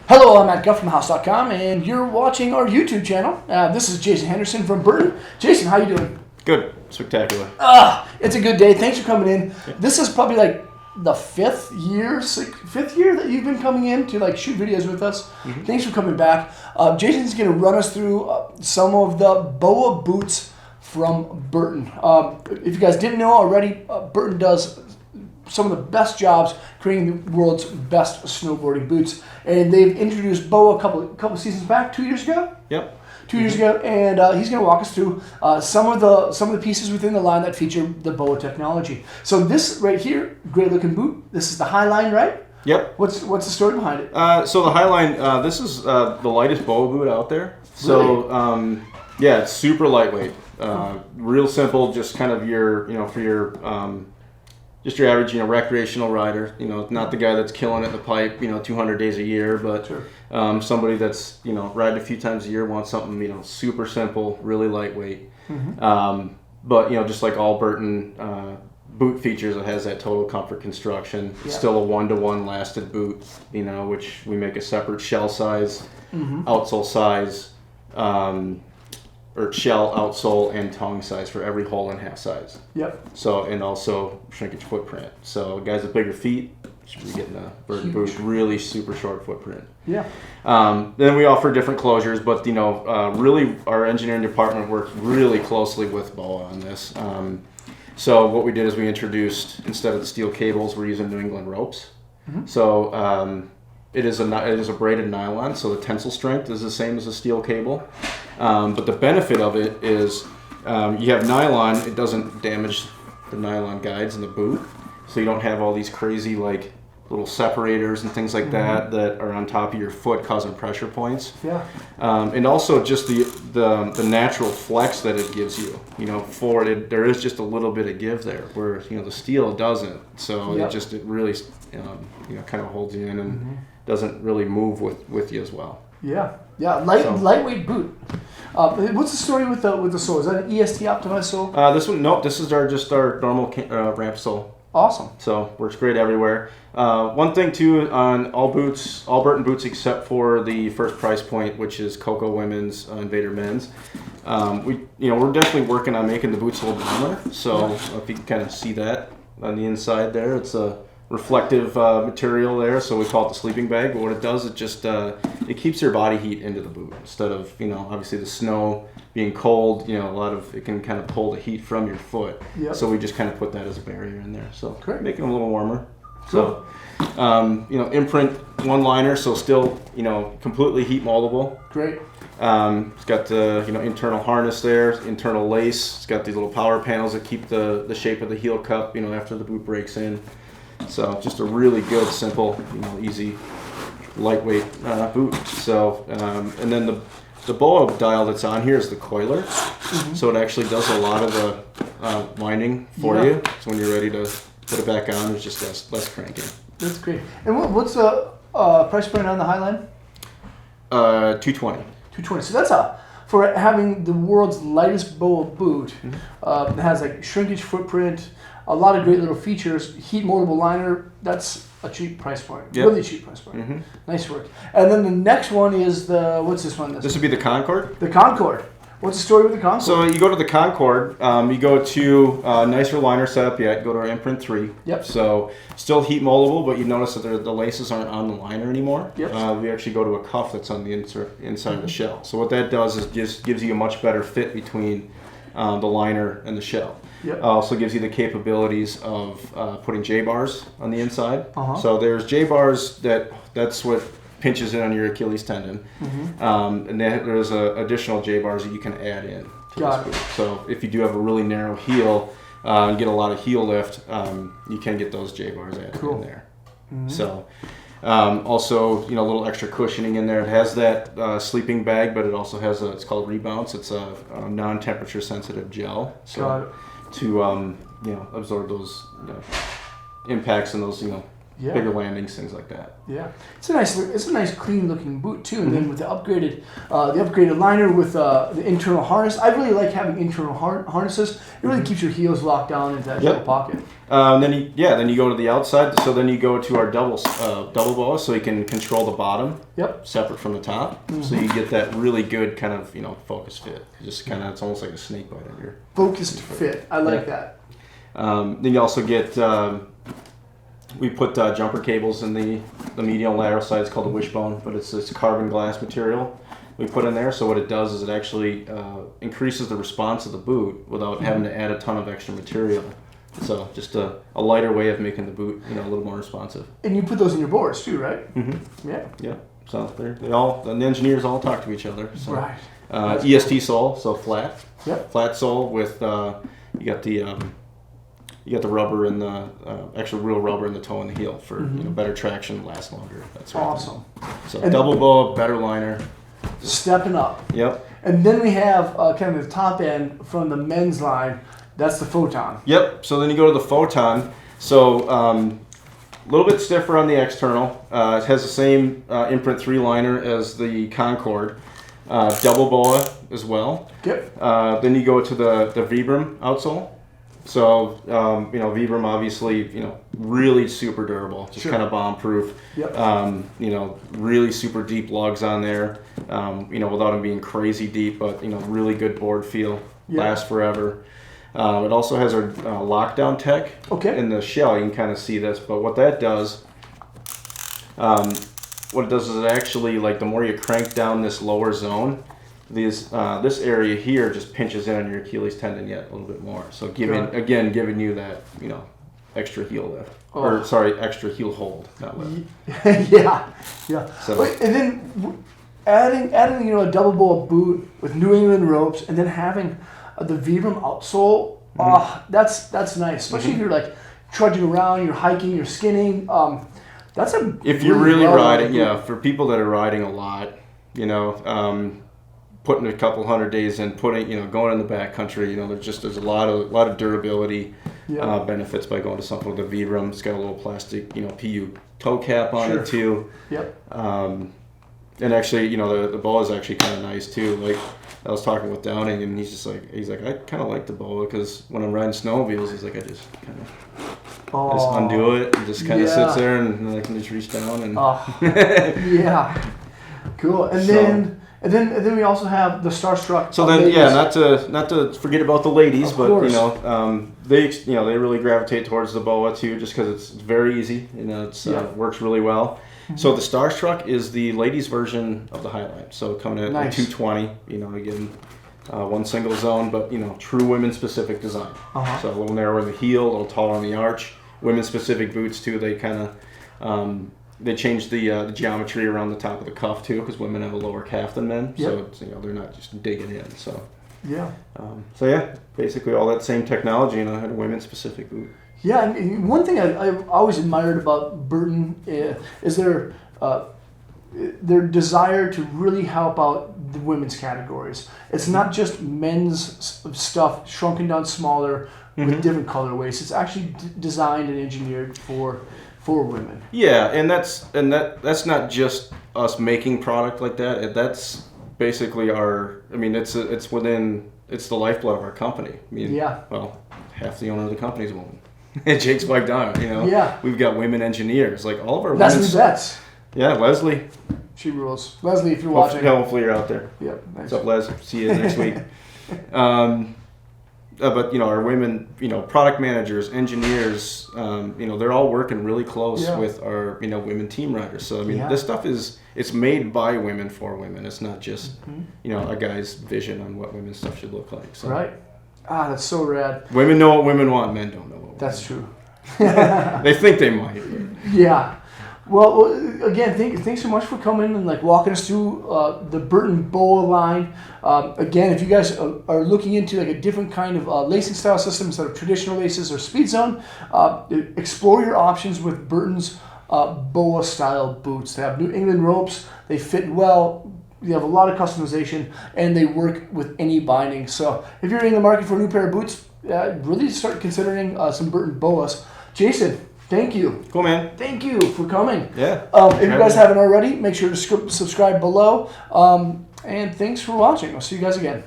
Hello, I'm Matt Guff from House.com, and you're watching our YouTube channel. This is Jason Henderson from Burton. Jason, how you doing? Good. Spectacular. It's a good day. Thanks for coming in. This is probably like the fifth year that you've been coming in to shoot videos with us. Mm-hmm. Thanks for coming back. Jason's going to run us through some of the BOA boots from Burton. If you guys didn't know already, Burton does some of the best jobs creating the world's best snowboarding boots, and they've introduced BOA a couple seasons back, 2 years ago. Yep. 2 years ago, and he's going to walk us through some of the pieces within the line that feature the BOA technology. So this right here, great looking boot. This is the Highline, right? Yep. What's the story behind it? So the Highline, this is the lightest BOA boot out there. So really? Yeah, it's super lightweight, real simple, just kind of your for your just your average, recreational rider, not the guy that's killing it in the pipe, 200 days a year, but sure. Somebody that's, riding a few times a year wants something, super simple, really lightweight. Mm-hmm. But, just like all Burton boot features, it has that total comfort construction. It's still a 1-to-1 lasted boot, which we make a separate shell size, outsole size, or shell, outsole, and tongue size for every hole and half size. Yep. So, and also shrinkage footprint. So guys with bigger feet should be getting a Burton boot, really super short footprint. Yeah. Then we offer different closures, but really our engineering department worked really closely with BOA on this. So what we did is we introduced, instead of the steel cables, we're using New England ropes. Mm-hmm. So it is a braided nylon, so the tensile strength is the same as a steel cable. But the benefit of it is you have nylon, it doesn't damage the nylon guides in the boot, so you don't have all these crazy little separators and things like that are on top of your foot causing pressure points. Yeah. And also just the natural flex that it gives you. For it, there is just a little bit of give there, where the steel doesn't. So it really kind of holds you in and doesn't really move with you as well. Yeah. Yeah. Lightweight boot. What's the story with the sole? Is that an EST optimized sole? This one, nope. This is our normal ramp sole. Awesome. So works great everywhere. One thing too on all Burton boots except for the first price point, which is Coco Women's, Invader Men's. We're definitely working on making the boots a little warmer. So if you can kind of see that on the inside there, it's a reflective material there. So we call it the sleeping bag. But what it does, it just it keeps your body heat into the boot instead of obviously the snow being cold. A lot of it can kind of pull the heat from your foot. Yep. So we just kind of put that as a barrier in there. So making them a little warmer. Cool. So imprint one liner, so still completely heat moldable. Great. It's got the internal harness there, internal lace. It's got these little power panels that keep the shape of the heel cup after the boot breaks in. So just a really good, simple, easy, lightweight boot. So and then the BOA dial that's on here is the coiler. Mm-hmm. So it actually does a lot of the winding for you. So when you're ready to put it back on, there's just less cranking. That's great. And what's the price point on the Highline? $220. $220. So that's for having the world's lightest BOA boot. It has shrinkage footprint, a lot of great little features, heat moldable liner. That's a cheap price point. Yep. Really cheap price point. Mm-hmm. Nice work. And then the next one is what's this one? This would be the Concord. The Concord. What's the story with the Concord? So you go to the Concord, you go to nicer liner setup yet, go to our Imprint 3. Yep. So still heat moldable, but you notice that the laces aren't on the liner anymore. Yep. We actually go to a cuff that's on the inside of the shell. So what that does is just gives you a much better fit between the liner and the shell. Yep. Also gives you the capabilities of putting J-bars on the inside. Uh-huh. So there's J-bars that's what pinches in on your Achilles tendon. Mm-hmm. And then there's additional J-bars that you can add in to this boot. So if you do have a really narrow heel and get a lot of heel lift, you can get those J-bars added in there. Mm-hmm. So also, a little extra cushioning in there. It has that sleeping bag, but it also has it's called Rebounce. It's a non-temperature sensitive gel. So to absorb those impacts and those Yeah. bigger landings, things like that. Yeah, it's a nice clean looking boot too, and then with the upgraded liner with the internal harness. I really like having internal harnesses. It really keeps your heels locked down into that little pocket. Then you go to the outside. So then you go to our double BOA, so you can control the bottom. Yep. Separate from the top, so you get that really good kind of focus fit. Just kind of, it's almost like a snake bite on your focused fit. I like that. Then you also get. We put jumper cables in the medial and lateral side. It's called the wishbone, but it's carbon glass material we put in there. So what it does is it actually increases the response of the boot without having to add a ton of extra material. So just a lighter way of making the boot a little more responsive. And you put those in your boards too, right? Mm-hmm. Yeah. Yeah. So the engineers all talk to each other. So. Right. EST sole, so flat. Yep. Flat sole with you got the rubber and the actual real rubber in the toe and the heel for better traction, last longer. That's right. Awesome. So and double BOA, better liner. Stepping up. Yep. And then we have kind of the top end from the men's line. That's the Photon. Yep. So then you go to the Photon. So a little bit stiffer on the external. It has the same imprint 3 liner as the Concord. Double BOA as well. Yep. Then you go to the Vibram outsole. So, Vibram obviously, really super durable, just kind of bomb-proof. Yep. Really super deep lugs on there, without them being crazy deep, but, really good board feel, lasts forever. It also has our lockdown tech in the shell. You can kind of see this, but what that does, is it actually, like, the more you crank down this lower zone, this area here just pinches in on your Achilles tendon yet a little bit more. So giving you that extra heel lift, extra heel hold, not lift. yeah. So, and then adding a double BOA boot with New England ropes, and then having the Vibram outsole. That's nice, especially if you're like trudging around, you're hiking, you're skinning. That's if you're really riding, for people that are riding a lot, putting a couple hundred days in, going in the backcountry, there's a lot of durability benefits by going to something with a Vibram. It's got a little plastic, PU toe cap on it too. Yep. And actually, the BOA is actually kind of nice too. Like I was talking with Downing, and he's like, I kind of like the BOA because when I'm riding snowmobiles, he's like, I just kind of just undo it and just kind of sits there and I can just reach down and. Yeah. Cool. And then we also have the Starstruck. So then, not to forget about the ladies, but they really gravitate towards the BOA too, just because it's very easy. It works really well. Mm-hmm. So the Starstruck is the ladies' version of the Highline. So coming in at 220, again, one single zone, but true women-specific design. So a little narrower in the heel, a little taller on the arch. Women-specific boots too. They kind of. They changed the geometry around the top of the cuff too, because women have a lower calf than men, so it's, they're not just digging in. So basically all that same technology, and I had a women-specific boot. Yeah, and one thing I've always admired about Burton is their desire to really help out the women's categories. It's not just men's stuff shrunken down smaller with different colorways. It's actually designed and engineered for women. Yeah, and that's not just us making product like that. That's basically it's the lifeblood of our company. Well, half the owner of the company is a woman. Jake's wife Donna, We've got women engineers. Like all of our Leslie Betts. Yeah, Leslie. She rules. Leslie, if you're watching. Hopefully you're out there. Yep. Nice. What's up, Les? See you next week. But our women, product managers, engineers, they're all working really close with our, women team riders. So this stuff it's made by women for women. It's not just, a guy's vision on what women's stuff should look like. So. Right. That's so rad. Women know what women want. Men don't know what women That's want. True. They think they might. But. Yeah. Well, again, thanks so much for coming and walking us through the Burton BOA line. Again, if you guys are looking into a different kind of lacing style system instead of traditional laces or speed zone, explore your options with Burton's BOA style boots. They have New England ropes. They fit well. You have a lot of customization, and they work with any binding. So if you're in the market for a new pair of boots, really start considering some Burton BOAs. Jason, Thank you. Cool, man. Thank you for coming. Yeah. If you guys haven't already, make sure to subscribe below. And thanks for watching. I'll see you guys again.